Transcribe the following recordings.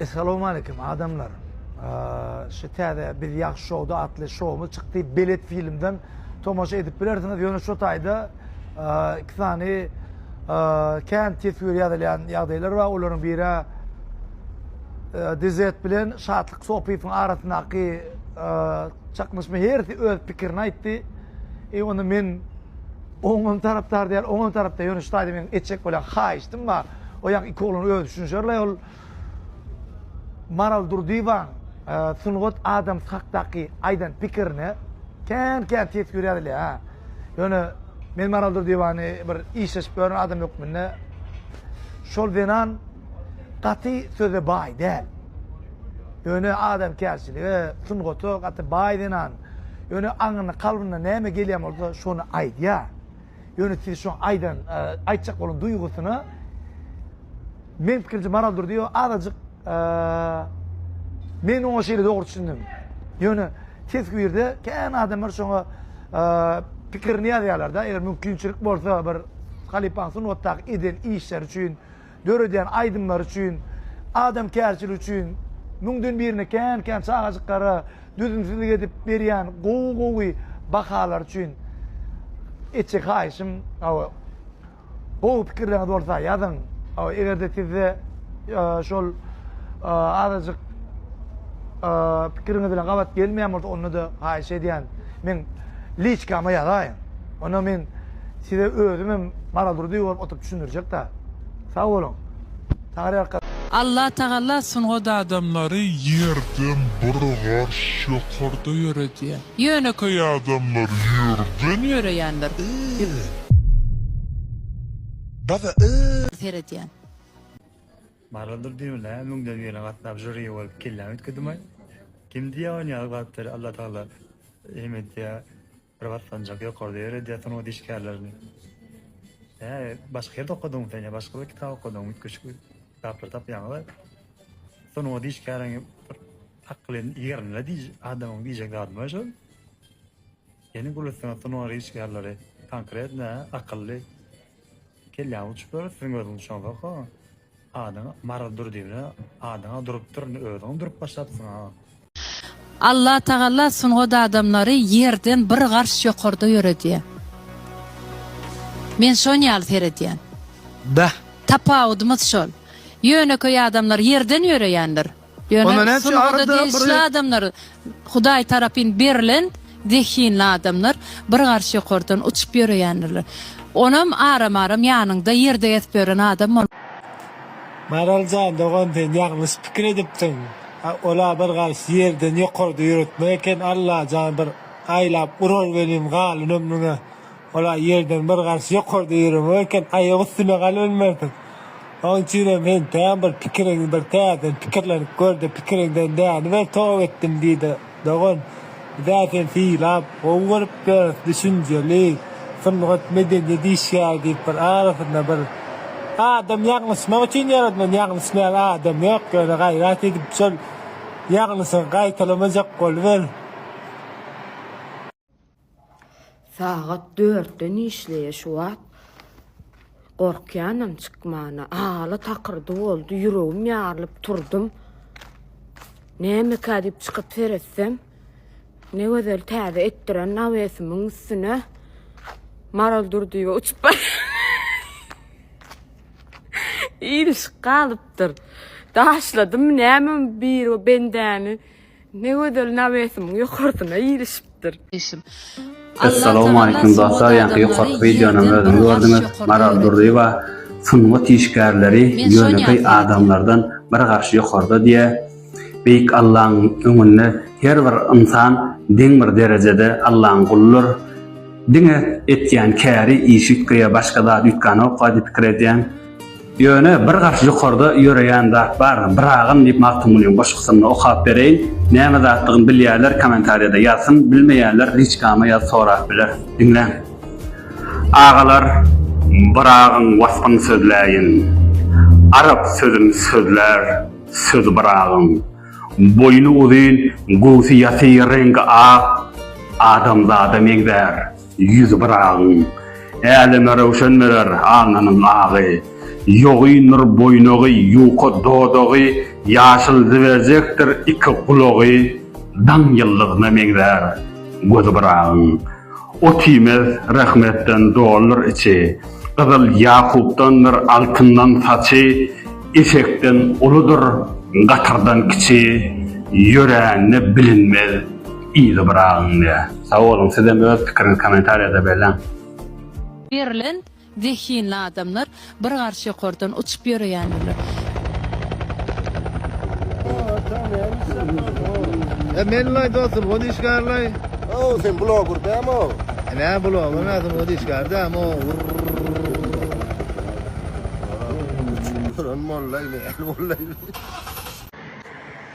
Esselamu Aleyküm adamlar. Şu tede bir yak şovda atlı şovumuz çıktı. Belet filmden tomaşa edip bilersiniz. Yönü şu tayda iki tane kent tefkür yadaylar var. Onların biri dizet bilen şatlık sohbetin arasındaki çakmışma her öz fikrini aytdı. Onu men onun taraftar değil, onun tarafta yönü şu tayda men etçek olan haiştim var. O yak iki olun öz düşünüşerler. Ol Maral Durdivan sungot adam haktaki aydan fikirni kan tefkür yadaylar. Yani men Maral Durdivan'ı bir iş yapıyorum adam yok minne. Şol denan qati söze bay değil. Yani adam kerçiliği sungotu qati bay denan. Yani anını kalbine neme geliyem oldu şunu ayt ya. Yani siz şu aydan aytacak olun duygusunu men fikirci Maral Durdivan adacık men o şeyle doğru düşündüm. Yani tefkirde kan adamlar şuna fikirni yazarlar eğer mümkünçülük bolsa bir halipansın otak eden işler için döreden aydınlar için adam kerçilik için müngdün birine kan sağacıkları düzümsüzlük edip beriyen goğu bakalar için etçek haişim o fikirlerine doğrusa yazın eğer de size şol azıcık fikirine bilen qabat gelmeyen olsa onu da hayiş ediyen men liçkama yazayım. Onu men size özümüm Maral Durdivan oturup düşündürecek da. Sağ olun. Allah Teala sungoda adamları yerden bir karşı yukarıda yürüdü. yöne Kaya adamlar yerden yürüyenler. baba Serediyen. Maral Durdivan'a müngden yöne gatnap jüriye olup kellamit kıdımay. Kim diye oynayan gattır Allah Teala himmet ya ravat sancak yukarıda yürüdü sungoda işgarlarını. Başka yerde okudum seni, başka bir kitap okudum, küçük kitaplar yanlar. Sonra o diş kârın aklın yerine diş adamın diyecek adamı şu. Yani kulüsüne sonra o diş kârları konkret ne akıllı kellam uçuyor, sınırın şu an bak. Adam Maral Durdivan'a adam durup durun durup başlatsın ha. Allah Teala sungoda adamları yerden bir karşı yukarıda yürüdü. Men şonyal serediyen. Da. Tapavudumuz şol. Yöne köy adamlar yerden yürüyenler. Yöne sungoda değişli adamlar. Huday tarafın berilen dehinli adamlar bir karşı yukarıdan uçup yürüyenler. Onum aram yanında yerde yetip adam. Maralcan doğandan yanlış fikir ediptin. Ola bir karşı yerden yukarıda yürütmeyken Allah can bir aylap urur benim galın ömrüne. Ola yerden bir karşı yukarıda yürümeyken ayağı üstüne kal ölmerdin. Onun için ben tam bir fikrini bir tağdan fikirlerini gördü fikirinden değerli ve tağ ettim dedi. Doğan zaten fiilap oğurup bir düşünceli fırlıgat medeniyeti işgal deyip bir arasında bir adam yaklaşmak için yaratman yaklaşmayan adam yok. Yani gayret edip şöyle yaklaşın gaytalamacak kol ver. Saat 4'ten işleye şu at. Korkyanam çıkmana. Ağla takırdı oldu. Yüreğim yarılıp turdum. Neme kadip çıkıp seretsem. Ne güzel täze ettiren navesimin üstüne. Maral Durdivan uçup İliş kalıptır. Daşladım nemem bir o bendeni. Ne güzel navesimin yukarısına ilişiptir. Assalamu alaikum dostlar. Yankı yukarı videonun özünü gördünüz. Maral Durdivan sungut işgärleri yönetey adamlardan bir karşı yukarıda diye Beyik Allah'ın önüne her bir insan den bir derecede Allah'ın kulludur. Dine etken kâri işitkaya başka da dükkana okadi fikir ediyen yöne bir karşı yukarıda yürüyen zat var. Bırağın deyip maktumulun boşluksunu okap vereyim. Neyme zatlığın bilýärler komentariyada yazsın, bilmeýärler liçkama yaz sorak biler. Dinlen. Ağalar bırağın vasfını sözläyin. Arap sözünü sözler, söz bırağın. Boynu uzun, göğsü yasy rengi ak, adamzada megder, yüz bırağın. Elime röwşen biler, alnanyň agy. yoğy nur boynogy yuqa dodogy yaşıl ziverzektir iki kulogy dan yıllygyna meňder gözü bırağın. O timez rahmetten doğulur içi, Kızıl Yakup'tandır altından saçı, eşekten uludur gatırdan kiçi, yüreğine bilinmez iyili bırağın diye. Sağ olun, sizden öz fikrini komentariyada belirlen. Berlin dehinli adamlar bir garşy kordan uçup ýöreýänler. Menlay dostum, o dişkarlay. Oh, sen blogger değil mi o? Ne blogger, nasıl o dişkarda ama o.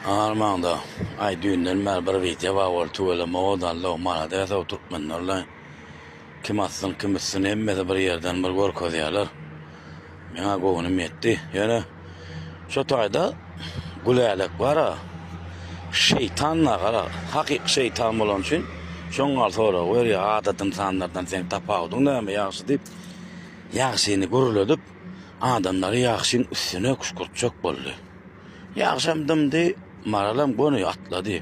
Armanda, ay dünden mer bir video var tuğla modan lo mala da oturtmanlar. Kim aslın kimsin emmede bir yerden bir gorko diyorlar. Mena goğunum yetti. Yani şu tayda gulaylık var ha. Şeytanla gara, hakik şeytan bolan için şoňal sonra wer ya adat insanlardan sen tapawdyň näme ýaşy diýip ýaşyny guruladyp adamlary ýaşyň üstüne kuşkurtjak boldy. Ýaşamdymdy, maralam gonu atlady.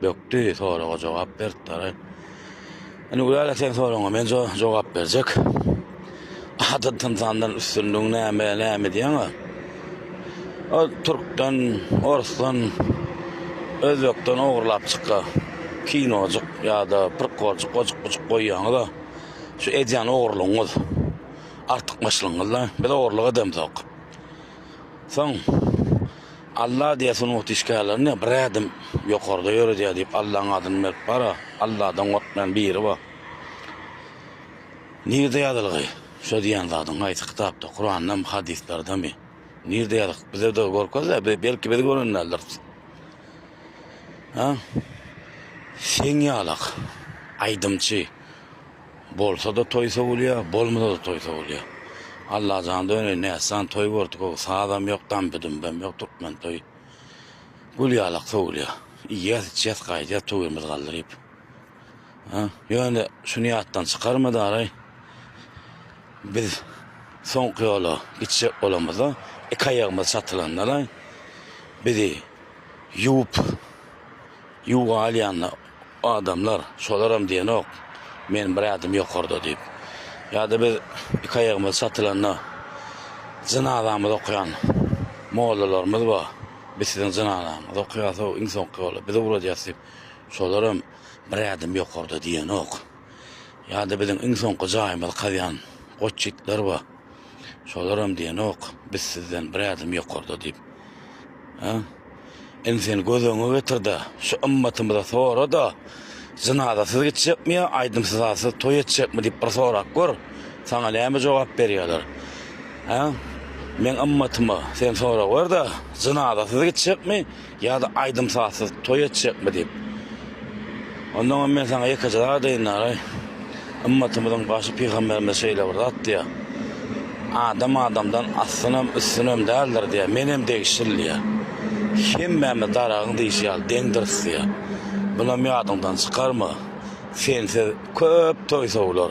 Bökdi sonra jogap berdiler. Ani ular sen sonra men jogap berjek. Adat insanlardan üstünlüğüň näme diýen. O Türkden, Orsdan Özbekden oğurlap çıkka kinocuk ya da pırkorcuk koýýaňy da şu edýän oğurluğuňyz artyk başlangyzlar bir de oğurluğa demsok. Soň Allah diýesin muhtişkalaryny bir adam ýokarda ýöredi diýip Allahyň adyny berip bara Allahdan gorkmayan biri bar. Nirde ýadylygy? Şu diýen zadyň aýty kitapda, Kur'andan, hadislerden mi? Nirde ýadyk? Bize de gorkazlar, belki bizi görünýärler. Ha? Sen ýalak, aýdymçy. Bolsa da toýsa bolýar, bolmasa da toýsa bolýar. Allah janda öňe näsan toý gördik, o sadam ýokdan bidim, ben ýok turpman toý. Bul ýalak bolýar. Ýes çes gaýda toýmyz galdyryp. Ha? Ýöne şunu ýatdan çykarmady aray. Biz soňky ýola gitjek bolamyza, iki aýagymyz satylanlar. Bizi yuwa alýanlar adamlar şolaram diýen ok. Men bir adam ýokarda diýip. Ýa-da biz iki aýagymyz satylanlar jynazamyzy okuyan mollalarymyz bar. Bizden jynazamyzy okuýasa insan kıwala. Biz urajýasyp şolaram bir adam ýokarda diýen ok. Ýa-da bizim insan jaýymyz kalýan goççitler bar. Şolaram diýen ok. Biz sizden bir adam ýokarda diýip. Ha? Ensen gözüňe getirdi. Şu ümmetimize sonra da jynazasy geçipmi, aýdymsyzasy toý etjekmi diýip bir sorak gör. Saňa näme jogap berýärler? Ha? Men ümmetime sen sorak ber da jynazasy geçipmi ýa-da aýdymsyzasy toý etjekmi diýip. Ondan men saňa ýeke jogap diýenler. Ümmetimiziň başy peýgamberimiz şeýle bir zat diýär. Adam adamdan aslanam üstünem däldir diýär. Menem degişilýär. Hemmemi darağın deyişiyal, dendirsi ya. Buna miyadından çıkarma. Sen köp toysa olur.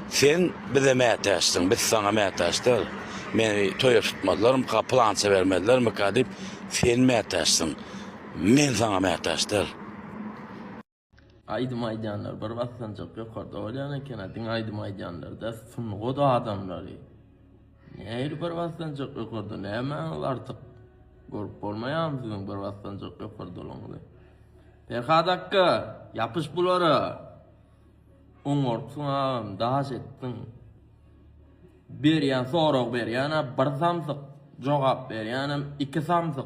Sen bize meyteştin, biz sana meyteştin. Beni toya tutmadılar mı, plança vermediler mi kadip, sen meyteştin. Men sana meyteştin. Aydım aydanlar, bir bassan çok yukarıda olayan eken adın aydım aydanlar da sunğu da adamları. Neyli bir bassan çok yukarıda, ne hemen artık görüp bolmaýan sizin bir bastan çok ýokarda olaňyzy. Ferhat akka, yapış bulara. Oňortsuňam, daş etdiň. Berýän sorag berýän, bir samsyk jogap berýän, iki samsyk.